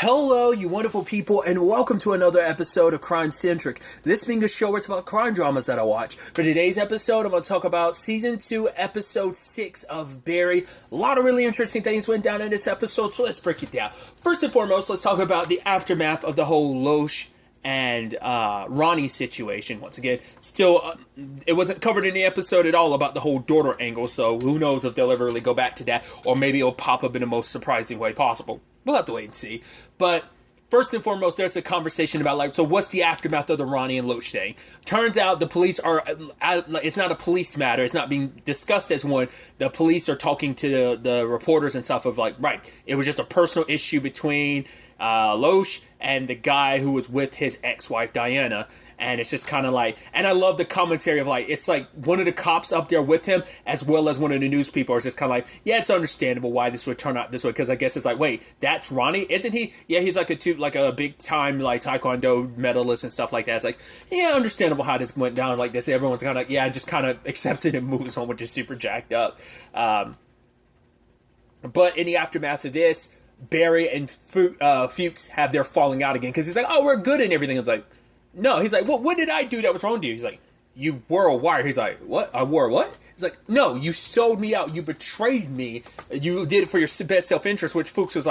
Hello, you wonderful people, and welcome to another episode of Crime Centric. This being a show where it's about crime dramas that I watch. For today's episode, I'm going to talk about Season 2, Episode 6 of Barry. A lot of really interesting things went down in this episode, so let's break it down. First and foremost, let's talk about the aftermath of the whole Loesch and Ronnie situation. Once again, still, it wasn't covered in the episode at all about the whole daughter angle, so who knows if they'll ever really go back to that, or maybe it'll pop up in the most surprising way possible. We'll have to wait and see. But first and foremost, there's a conversation about, so what's the aftermath of the Ronnie and Loesch thing? Turns out the police are, it's not a police matter. It's not being discussed as one. The police are talking to the reporters and stuff of it was just a personal issue between Loesch and the guy who was with his ex-wife, Diana. And it's just kind of and I love the commentary of it's like one of the cops up there with him, as well as one of the news people are just kind of yeah, it's understandable why this would turn out this way. Because I guess it's wait, that's Ronnie, isn't he? Yeah, he's a big time Taekwondo medalist and stuff like that. It's yeah, understandable how this went down like this. Everyone's kind of just kind of accepts it and moves on, which is super jacked up. But in the aftermath of this, Barry and Fuchs have their falling out again because he's oh, we're good and everything. It's no, he's well, what did I do that was wrong to you? He's you wore a wire. He's what? I wore what? He's no, you sold me out. You betrayed me. You did it for your best self-interest, which Fuchs was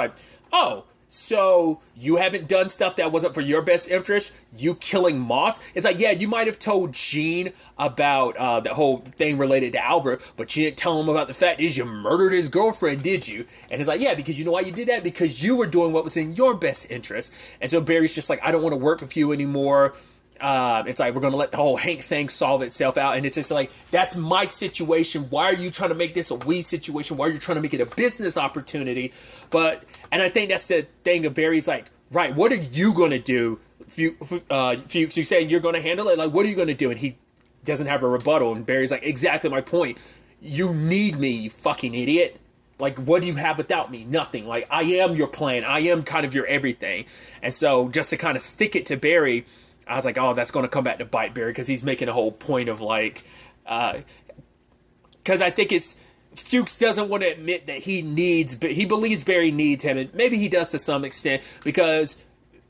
oh, so you haven't done stuff that wasn't for your best interest? You killing Moss? It's yeah, you might have told Gene about the whole thing related to Albert, but you didn't tell him about the fact is you murdered his girlfriend, did you? And it's yeah, because you know why you did that? Because you were doing what was in your best interest. And so Barry's just I don't want to work with you anymore. It's we're going to let the whole Hank thing solve itself out. And it's just that's my situation. Why are you trying to make this a we situation? Why are you trying to make it a business opportunity? And I think that's the thing of Barry's right, what are you going to do? Fuchs, you saying you're going to handle it? What are you going to do? And he doesn't have a rebuttal. And Barry's exactly my point. You need me, you fucking idiot. What do you have without me? Nothing. I am your plan. I am kind of your everything. And so just to kind of stick it to Barry, I was oh, that's going to come back to bite Barry because he's making a whole point of because I think Fuchs doesn't want to admit that he believes Barry needs him, and maybe he does to some extent because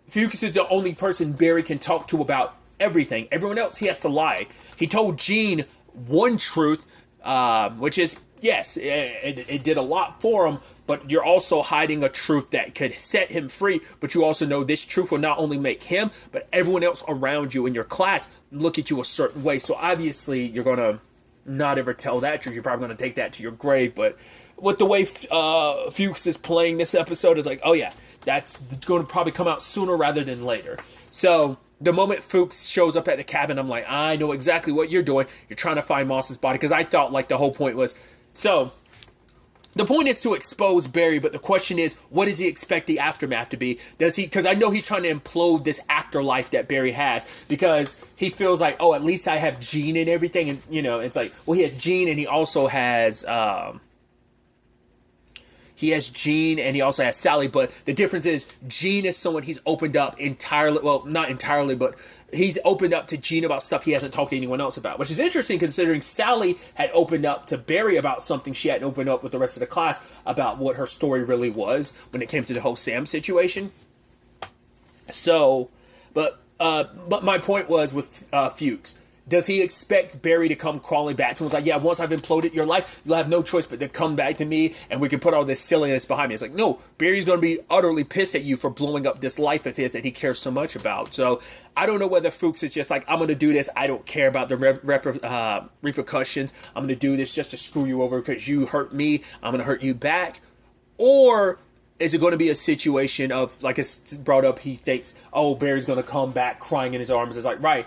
Fuchs is the only person Barry can talk to about everything. Everyone else he has to lie. He told Gene one truth, which is yes, it did a lot for him, but you're also hiding a truth that could set him free. But you also know this truth will not only make him, but everyone else around you in your class look at you a certain way. So obviously you're going to not ever tell that truth. You're probably going to take that to your grave. But with the way Fuchs is playing this episode, is oh yeah, that's going to probably come out sooner rather than later. So the moment Fuchs shows up at the cabin, I'm I know exactly what you're doing. You're trying to find Moss's body. Because I thought the whole point was, so the point is to expose Barry, but the question is, what does he expect the aftermath to be? Does he, because I know he's trying to implode this actor life that Barry has, because he feels oh, at least I have Gene and everything, and it's well, he has Gene and he also has Gene and he also has Sally, but the difference is Gene is someone he's opened up entirely, well, not entirely, but he's opened up to Gene about stuff he hasn't talked to anyone else about, which is interesting considering Sally had opened up to Barry about something she hadn't opened up with the rest of the class about what her story really was when it came to the whole Sam situation. So, but my point was with Fuchs. Does he expect Barry to come crawling back to him? It's yeah, once I've imploded your life, you'll have no choice but to come back to me and we can put all this silliness behind me. It's no, Barry's going to be utterly pissed at you for blowing up this life of his that he cares so much about. So I don't know whether Fuchs is just I'm going to do this. I don't care about the repercussions. I'm going to do this just to screw you over because you hurt me. I'm going to hurt you back. Or is it going to be a situation of, it's brought up, he thinks, oh, Barry's going to come back crying in his arms. It's right.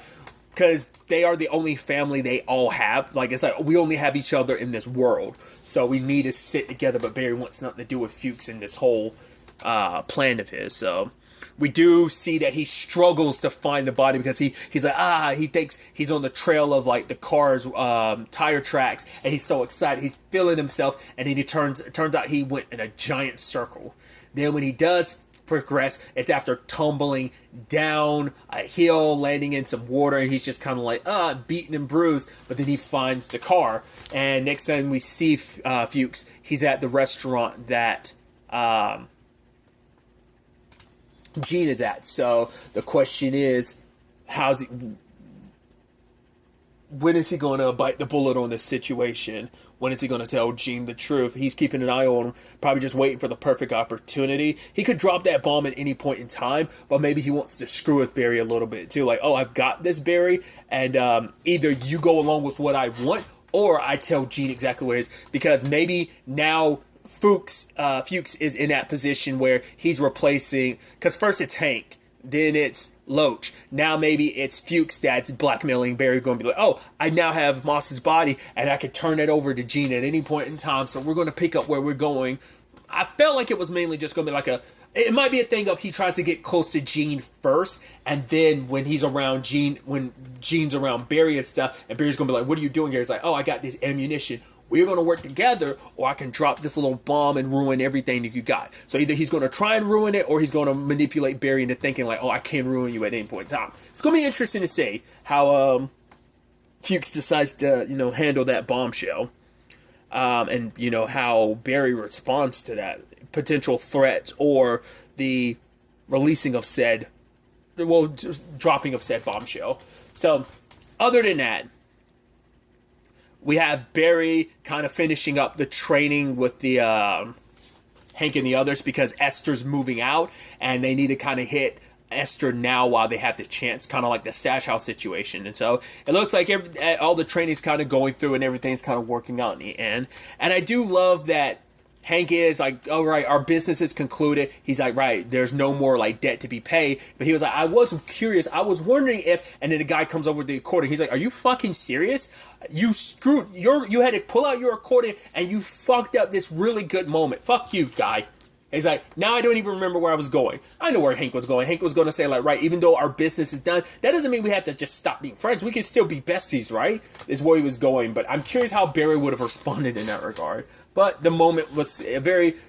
Because they are the only family they all have. It's we only have each other in this world. So we need to sit together. But Barry wants nothing to do with Fuchs in this whole plan of his. So we do see that he struggles to find the body because he's he thinks he's on the trail of the car's tire tracks. And he's so excited. He's feeling himself. And then it turns out he went in a giant circle. Then when he does progress, it's after tumbling down a hill, landing in some water, and he's just kind of beaten and bruised, but then he finds the car, and next time we see Fuchs, he's at the restaurant that Gene is at. So the question is, when is he going to bite the bullet on this situation? When is he going to tell Gene the truth? He's keeping an eye on him, probably just waiting for the perfect opportunity. He could drop that bomb at any point in time, but maybe he wants to screw with Barry a little bit too. Like, oh, I've got this, Barry, and either you go along with what I want, or I tell Gene exactly where it is. Because maybe now Fuchs is in that position where he's replacing, because first it's Hank, then it's Loach. Now maybe it's Fuchs that's blackmailing Barry, going to be like, oh, I now have Moss's body, and I could turn it over to Gene at any point in time, so we're going to pick up where we're going. I felt like it was mainly just going to be like it might be a thing of he tries to get close to Gene first, and then when he's around Gene, when Gene's around Barry and stuff, and Barry's going to be like, what are you doing here? He's like, oh, I got this ammunition. We're going to work together, or I can drop this little bomb and ruin everything that you got. So either he's going to try and ruin it, or he's going to manipulate Barry into thinking like, oh, I can ruin you at any point in time. It's going to be interesting to see how Fuchs decides to, handle that bombshell. And, how Barry responds to that potential threat or the releasing of just dropping of said bombshell. So other than that, we have Barry kind of finishing up the training with the Hank and the others, because Esther's moving out and they need to kind of hit Esther now while they have the chance, kind of like the stash house situation. And so it looks like all the training's kind of going through and everything's kind of working out in the end. And I do love that Hank is like, all right, our business is concluded. He's like, right, there's no more like debt to be paid. But he was like, I was curious. I was wondering if, and then the guy comes over to the recording. He's like, are you fucking serious? You had to pull out your recording and you fucked up this really good moment. Fuck you, guy. He's like, now I don't even remember where I was going. I know where Hank was going. Hank was going to say, like, right, even though our business is done, that doesn't mean we have to just stop being friends. We can still be besties, right? Is where he was going. But I'm curious how Barry would have responded in that regard. But the moment was it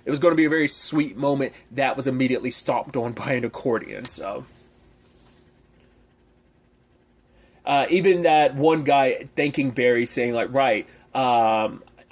was going to be a very sweet moment that was immediately stomped on by an accordion. So even that one guy thanking Barry, saying like, right,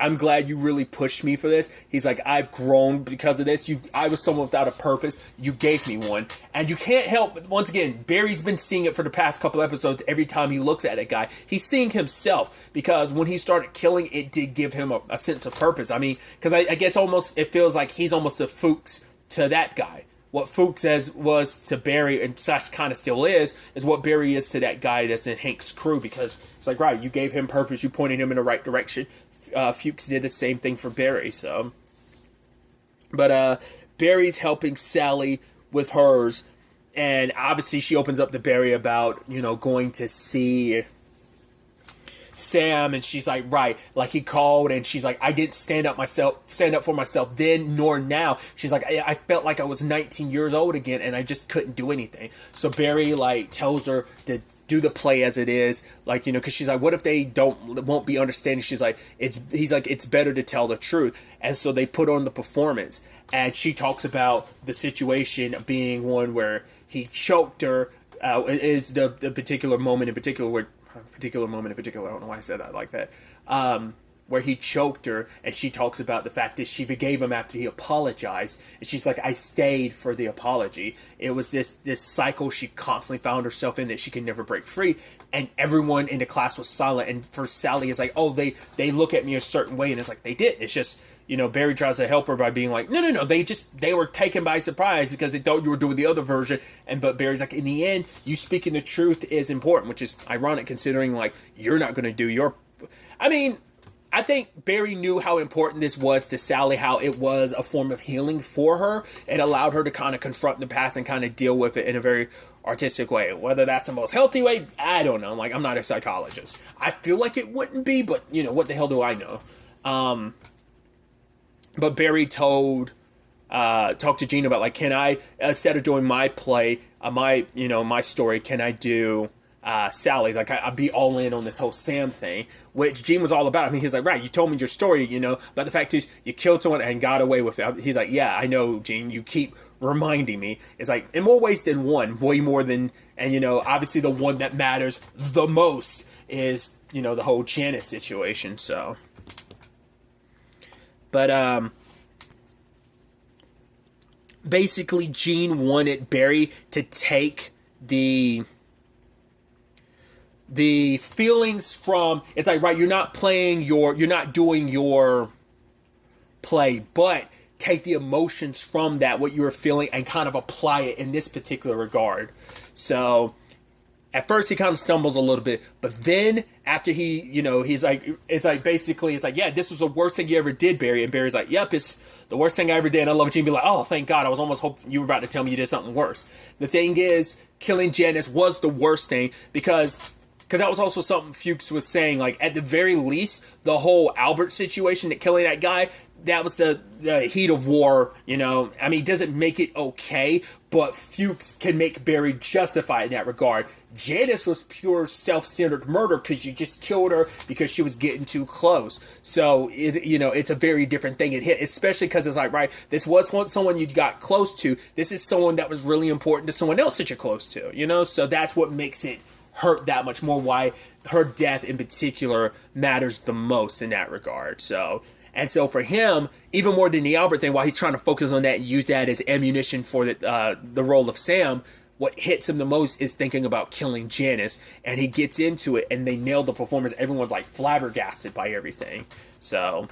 I'm glad you really pushed me for this. He's like, I've grown because of this. I was someone without a purpose. You gave me one. And you can't help, but once again, Barry's been seeing it for the past couple episodes. Every time he looks at a guy, he's seeing himself, because when he started killing, it did give him a sense of purpose. I mean, because I guess almost it feels like he's almost a Fuchs to that guy. What Fuchs was to Barry, and Sash kind of still is what Barry is to that guy that's in Hank's crew, because it's like, right, you gave him purpose, you pointed him in the right direction. Fuchs did the same thing for Barry, so. But Barry's helping Sally with hers, and obviously she opens up to Barry about, going to see Sam, and she's like, right, like he called, and she's like, I didn't stand up for myself then nor now. She's like, I felt like I was 19 years old again, and I just couldn't do anything. So Barry like tells her to do the play as it is, like, because she's like, what if they won't be understanding? She's like, he's like, it's better to tell the truth. And so they put on the performance, and she talks about the situation being one where he choked her, is the particular moment in particular, I don't know why I said that like that, where he choked her, and she talks about the fact that she forgave him after he apologized, and she's like, I stayed for the apology. It was this cycle she constantly found herself in that she could never break free, and everyone in the class was silent, and for Sally, it's like, oh, they look at me a certain way, and it's like, they did. It's just, Barry tries to help her by being like, no, they were taken by surprise because they thought you were doing the other version, but Barry's like, in the end, you speaking the truth is important, which is ironic considering, like, you're not going to do your, I think Barry knew how important this was to Sally, how it was a form of healing for her. It allowed her to kind of confront the past and kind of deal with it in a very artistic way. Whether that's the most healthy way, I don't know. Like, I'm not a psychologist. I feel like it wouldn't be, but, what the hell do I know? But Barry talked to Gene about, like, can I, instead of doing my play, my story, can I do Sally's? Like, I'd be all in on this whole Sam thing, which Gene was all about. I mean, he's like, right, you told me your story, but the fact is, you killed someone and got away with it. He's like, yeah, I know, Gene, you keep reminding me. It's like, in more ways than one, way more than, and, obviously the one that matters the most is, the whole Janet situation, so. But, basically Gene wanted Barry to take the feelings from, it's like, right, you're not doing your play, but take the emotions from that, what you were feeling, and kind of apply it in this particular regard. So at first he kind of stumbles a little bit, but then after he's like, it's like, basically, it's like, yeah, this was the worst thing you ever did, Barry. And Barry's like, yep, it's the worst thing I ever did. And I love Gene be like, oh, thank God. I was almost hoping you were about to tell me you did something worse. The thing is, killing Janice was the worst thing because that was also something Fuchs was saying. Like, at the very least, the whole Albert situation, that killing that guy, that was the heat of war, I mean, it doesn't make it okay, but Fuchs can make Barry justify in that regard. Janice was pure self-centered murder because you just killed her because she was getting too close. So, it's a very different thing. It hit, especially because it's like, right, this was someone you got close to. This is someone that was really important to someone else that you're close to, So that's what makes it hurt that much more, why her death in particular matters the most in that regard. So for him, even more than the Albert thing, while he's trying to focus on that and use that as ammunition for the role of Sam, what hits him the most is thinking about killing Janice, and he gets into it, and they nail the performance. Everyone's like flabbergasted by everything. So,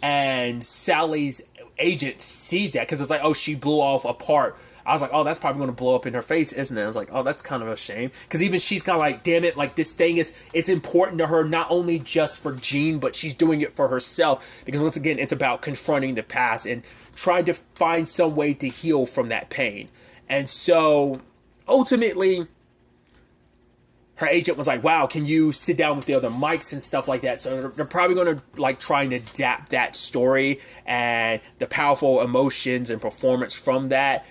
and Sally's agent sees that because it's like, oh, she blew off a part. I was like, oh, that's probably going to blow up in her face, isn't it? I was like, oh, that's kind of a shame. Because even she's kind of like, damn it, like, this thing it's important to her, not only just for Gene, but she's doing it for herself. Because once again, it's about confronting the past and trying to find some way to heal from that pain. And so, ultimately, her agent was like, wow, can you sit down with the other mics and stuff like that? So they're probably going to like try and adapt that story and the powerful emotions and performance from that.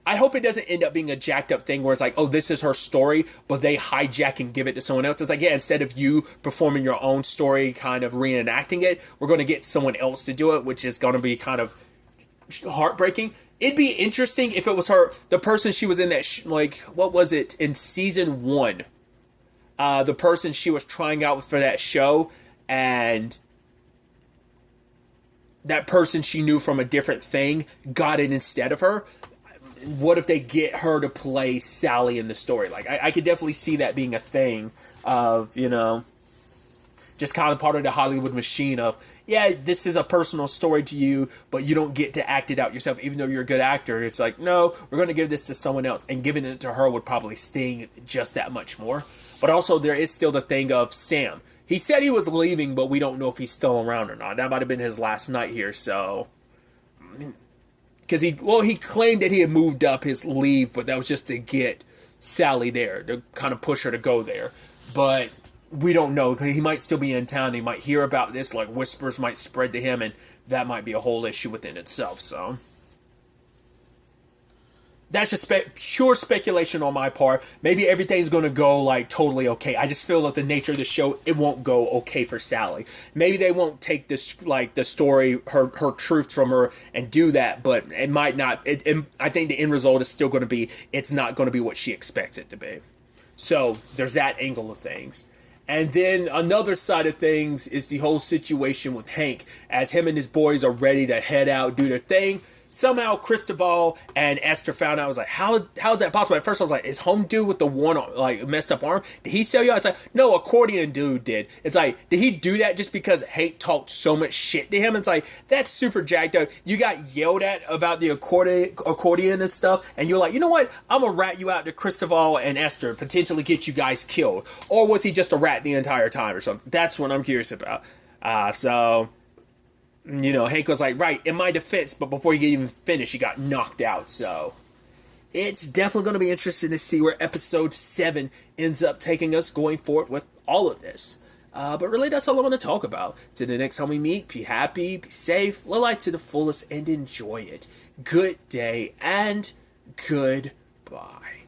I hope it doesn't end up being a jacked up thing where it's like, oh, this is her story, but they hijack and give it to someone else. It's like, yeah, instead of you performing your own story, kind of reenacting it, we're going to get someone else to do it, which is going to be kind of heartbreaking. It'd be interesting if it was the person she was in that, what was it, in season 1? The person she was trying out for that show, and that person she knew from a different thing got it instead of her. What if they get her to play Sally in the story? Like, I could definitely see that being a thing of, just kind of part of the Hollywood machine of, yeah, this is a personal story to you, but you don't get to act it out yourself, even though you're a good actor. It's like, no, we're going to give this to someone else, and giving it to her would probably sting just that much more. But also, there is still the thing of Sam. He said he was leaving, but we don't know if he's still around or not. That might have been his last night here, so... Because he claimed that he had moved up his leave, but that was just to get Sally there, to kind of push her to go there. But we don't know. He might still be in town. He might hear about this, like whispers might spread to him, and that might be a whole issue within itself. So that's just pure speculation on my part. Maybe everything's going to go like totally okay. I just feel that the nature of the show, it won't go okay for Sally. Maybe they won't take this, like the story, her truth from her and do that, but it might not. I think the end result is still going to be, it's not going to be what she expects it to be. So there's that angle of things. And then another side of things is the whole situation with Hank, as him and his boys are ready to head out, do their thing. Somehow Cristobal and Esther found out. I was like, how's that possible? At first I was like, is home dude with the one like messed up arm, did he sell you out? It's like, no, accordion dude did. It's like, did he do that just because Hank talked so much shit to him? It's like, that's super jacked up. You got yelled at about the accordion and stuff, and you're like, you know what, I'm gonna rat you out to Cristobal and Esther, potentially get you guys killed. Or was he just a rat the entire time or something? That's what I'm curious about. So Hank was like, right, in my defense, but before he could even finish, he got knocked out. So it's definitely going to be interesting to see where episode 7 ends up taking us going forward with all of this. But really, that's all I want to talk about. Till the next time we meet, be happy, be safe, live life to the fullest, and enjoy it. Good day, and goodbye.